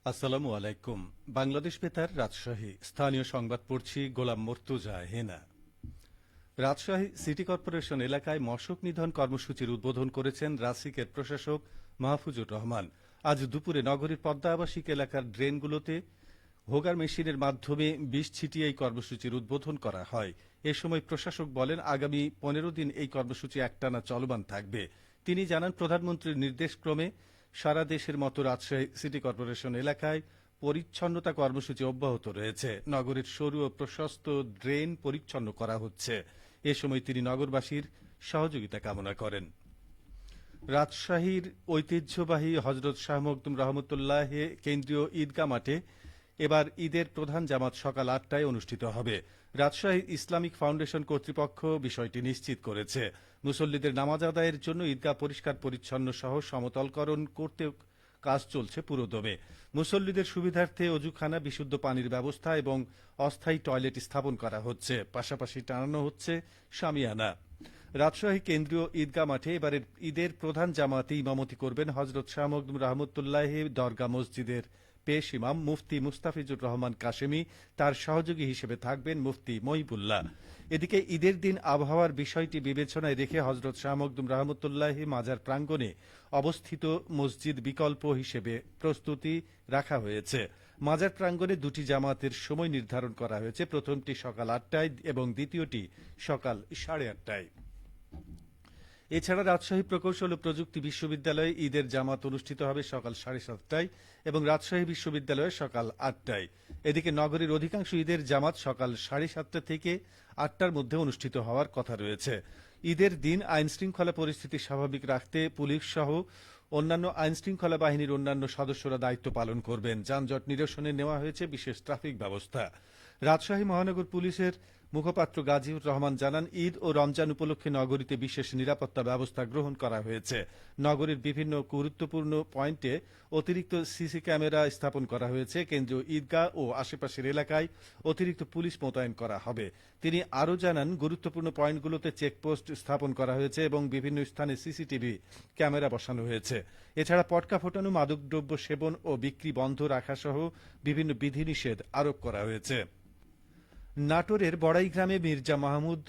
আসসালামু আলাইকুম। বাংলাদেশ বেতার রাজশাহী স্থানীয় সংবাদ পড়ছি গোলাম মর্তুজা হেনা। রাজশাহী সিটি কর্পোরেশন এলাকায় মশক নিধন কর্মসূচির উদ্বোধন করেছেন রাসিকের প্রশাসক মাহফুজুর রহমান। আজ দুপুরে নগরীর পদ্মা আবাসিক এলাকার ড্রেনগুলোতে হোগার মেশিনের মাধ্যমে বিষ ছিটিয়ে এই কর্মসূচির উদ্বোধন করা হয়। এ সময় প্রশাসক বলেন, আগামী 15 দিন এই কর্মসূচি একটানা চলমান থাকবে। তিনি জানান, প্রধানমন্ত্রীর নির্দেশক্রমে সারা দেশের মতো রাজশাহী সিটি কর্পোরেশন এলাকায় পরিচ্ছন্নতা কর্মসূচি অব্যাহত রয়েছে। নগরের সরু ও প্রশস্ত ড্রেন পরিচ্ছন্ন করা হচ্ছে। এ সময় তিনি নগরবাসীর সহযোগিতা কামনা করেন। রাজশাহীর ঐতিহ্যবাহী হজরত শাহ মখদুম রহমতুল্লাহ কেন্দ্রীয় ঈদগাহ মাঠে এবার ঈদের প্রধান জামাত সকাল 8টায় অনুষ্ঠিত হবে। রাজশাহী ইসলামিক ফাউন্ডেশন কর্তৃপক্ষ বিষয়টি নিশ্চিত করেছে। মুসল্লিদের নামাজ আদায়ের জন্য ঈদগাহ পরিষ্কার পরিচ্ছন্ন সহ সমতলকরণ করতে কাজ চলছে পুরোদমে। মুসল্লিদের সুবিধার্থে অজুখানা, বিশুদ্ধ পানির ব্যবস্থা এবং অস্থায়ী টয়লেট স্থাপন করা হচ্ছে। পাশাপাশি টানানো হচ্ছে শামিয়ানা। রাজশাহী কেন্দ্রীয় ঈদগাহ মাঠে এবারের ঈদের প্রধান জামাতে ইমামতি করবেন হজরত শাহ মখদুম রহমতুল্লাহ দরগা মসজিদের পেশ ইমাম মুফতি মুস্তাফিজুর রহমান কাশেমি। তার সহযোগী হিসেবে থাকবেন মুফতি মহিবুল্লাহ। এদিকে ঈদের দিন আবহাওয়ার বিষয়টি বিবেচনায় রেখে হজরত শাহ মখদুম রহমতুল্লাহ মাজার প্রাঙ্গণে অবস্থিত মসজিদ বিকল্প হিসেবে প্রস্তুতি রাখা হয়েছে। মাজার প্রাঙ্গণে দুটি জামাতের সময় নির্ধারণ করা হয়েছে। প্রথমটি সকাল 8টায় এবং দ্বিতীয়টি সকাল 8:30টায়। এছাড়া রাজশাহী প্রকৌশল ও প্রযুক্তি বিশ্ববিদ্যালয়ে ঈদের জামাত অনুষ্ঠিত হবে সকাল 7:30টায় এবং রাজশাহী বিশ্ববিদ্যালয়ে সকাল 8টায়। এদিকে নগরীর অধিকাংশ ঈদের জামাত সকাল 7:30টা থেকে 8টার মধ্যে অনুষ্ঠিত হওয়ার কথা রয়েছে। ঈদের দিন আইন শৃঙ্খলা পরিস্থিতি স্বাভাবিক রাখতে পুলিশ সহ অন্যান্য আইন শৃঙ্খলা বাহিনীর অন্যান্য সদস্যরা দায়িত্ব পালন করবেন। যানজট নিরসনে নেওয়া হয়েছে বিশেষ ট্রাফিক ব্যবস্থা। রাজশাহী মহানগর পুলিশের মুখপাত্র গাজীউর রহমান জানান, ঈদ ও রমজান উপলক্ষে নগরীতে বিশেষ নিরাপত্তা ব্যবস্থা গ্রহণ করা হয়েছে। নগরীর বিভিন্ন গুরুত্বপূর্ণ পয়েন্টে অতিরিক্ত সিসি ক্যামেরা স্থাপন করা হয়েছে। কেন্দ্রীয় ঈদগাহ ও আশেপাশের এলাকায় অতিরিক্ত পুলিশ মোতায়েন করা হবে। তিনি আরও জানান, গুরুত্বপূর্ণ পয়েন্টগুলোতে চেকপোস্ট স্থাপন করা হয়েছে এবং বিভিন্ন স্থানে সিসিটিভি ক্যামেরা বসানো হয়েছে। এছাড়া পটকা ফোটানো, মাদকদ্রব্য সেবন ও বিক্রি বন্ধ রাখা সহ বিভিন্ন বিধিনিষেধ আরোপ করা হয়েছে। নাটোরের বড়াই গ্রামে মির্জা মাহমুদ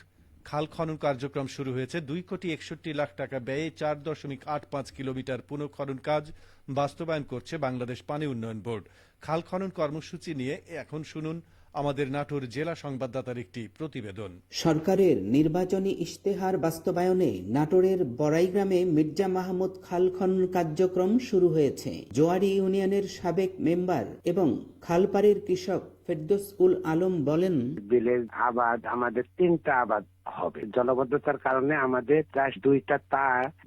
খাল খনন কার্যক্রম শুরু হয়েছে। 2,61,00,000 টাকা ব্যয়ে 4.85 কিলোমিটার পুনঃখনন কাজ বাস্তবায়ন করছে বাংলাদেশ পানি উন্নয়ন বোর্ড। খাল খনন কর্মসূচি নিয়ে এখন শুনুন আমাদের নাটোর জেলা সংবাদদাতার একটি প্রতিবেদন। সরকারের নির্বাচনী ইশতেহার বাস্তবায়নে নাটোরের বড়াই গ্রামে মির্জা মাহমুদ খাল খনন কার্যক্রম শুরু হয়েছে। জোয়ারি ইউনিয়নের সাবেক মেম্বার এবং খালপাড়ের কৃষক ফেরদৌস উল আলম বলেন, বিলের আবাদ আমাদের 3টা আবাদ হবে। জলবদ্ধতার কারণে আমাদের প্রায়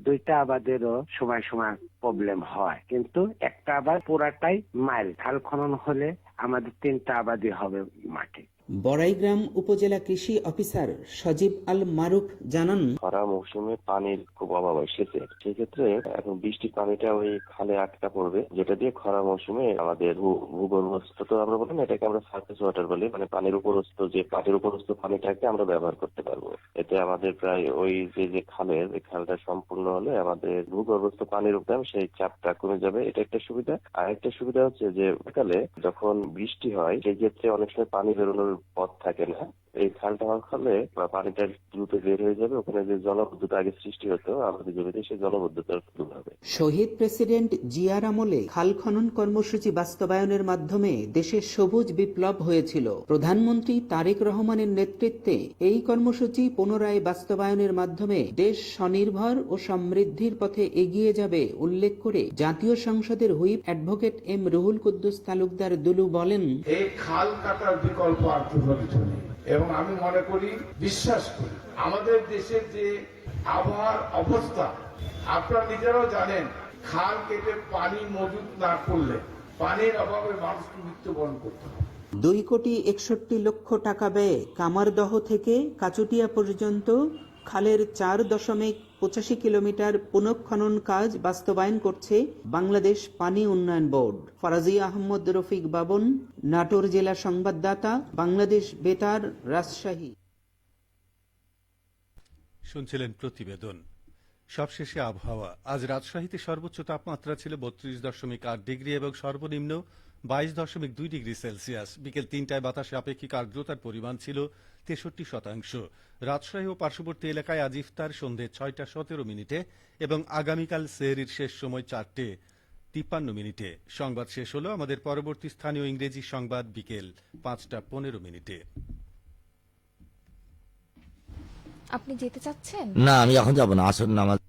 2টা আবাদেরও সময় সময় প্রবলেম হয়, কিন্তু একটা আবাদ পুরাটাই মাইল। খাল খনন হলে আমাদের 3টা আবাদই হবে মাঠে। বড়াইগ্রাম উপজেলা কৃষি অফিসার সজীব আল মারুফ জানান, খরা মৌসুমে পানির খুব অভাব হয় সেচের। সেক্ষেত্রে এখন বৃষ্টির পানিটা ওই খালে আটকা পড়বে, যেটা দিয়ে খরা মৌসুমে আমাদের ভূগর্ভস্থ, তো আমরা বলি এটাকে আমরা সারফেস ওয়াটার বলি, মানে পানির উপরস্থ পানিটাকে আমরা ব্যবহার করতে পারবো। এতে আমাদের প্রায় ওই যে খালটা সম্পূর্ণ হলে আমাদের ভূগর্ভস্থ পানির উপরে সেই চাপটা কমে যাবে। এটা একটা সুবিধা। আর একটা সুবিধা হচ্ছে যে বিকালে যখন বৃষ্টি হয় সেই ক্ষেত্রে অনেক সময় পানি বেরোনোর পথ থাকে না। এই খালটা হওয়ার ফলে পানিটা দ্রুত বের হয়ে যাবে। ওখানে যে জলবদ্ধতা আগে সৃষ্টি হতো আমাদের জমিতে, সেই জলবদ্ধতা দূর হবে। শহীদ প্রেসিডেন্ট জিয়ার আমলে খাল খনন কর্মসূচি বাস্তবায়নের মাধ্যমে দেশের সবুজ বিপ্লব হয়েছিল। প্রধানমন্ত্রী তারেক রহমানের নেতৃত্বে এই কর্মসূচি পুনরায় বাস্তবায়নের মাধ্যমে দেশ স্বনির্ভর ও সমৃদ্ধির পথে এগিয়ে যাবে উল্লেখ করে জাতীয় সংসদের whip advocate M Ruhul Quddus Talukdar Dulu বলেন, এই খাল কাটার বিকল্প আর কিছু নেই এবং আমি মনে করি, বিশ্বাস করি, আমাদের দেশের যে আবহাওয়ার অবস্থা আপনারা নিজেরাও জানেন, খাল কেটে পানি মজুত না করলে পানির অভাবে মানুষকে মৃত্যুবরণ করতে হবে। 2,61,00,000 টাকা ব্যয়ে কামারদহ থেকে কাচুটিয়া পর্যন্ত খালের 4.85 কিলোমিটার পুনঃখনন কাজ বাস্তবায়ন করছে বাংলাদেশ পানি উন্নয়ন বোর্ড। ফরাজি আহমদ রফিক বাবন, নাটোর জেলা সংবাদদাতা, বাংলাদেশ বেতার, রাজশাহী। শুনছিলেন প্রতিবেদন। সবশেষে আবহাওয়া। আজ রাজশাহীতে সর্বোচ্চ তাপমাত্রা ছিল 32.8 ডিগ্রি এবং সর্বনিম্ন 22.2 ডিগ্রি সেলসিয়াস। বিকেল 3টায় বাতাসে আপেক্ষিক আর্দ্রতার পরিমাণ ছিল 63%। রাজশাহী ও পার্শ্ববর্তী এলাকায় আজ ইফতার সন্ধে 6:17 এবং আগামীকাল সেহরির শেষ সময় 4:53। সংবাদ শেষ হলো। আমাদের পরবর্তী স্থানীয় ইংরেজি সংবাদ বিকেল 5:15। আপনি যেতে চাচ্ছেন? না, আমি এখন যাব না, আসর নামাজ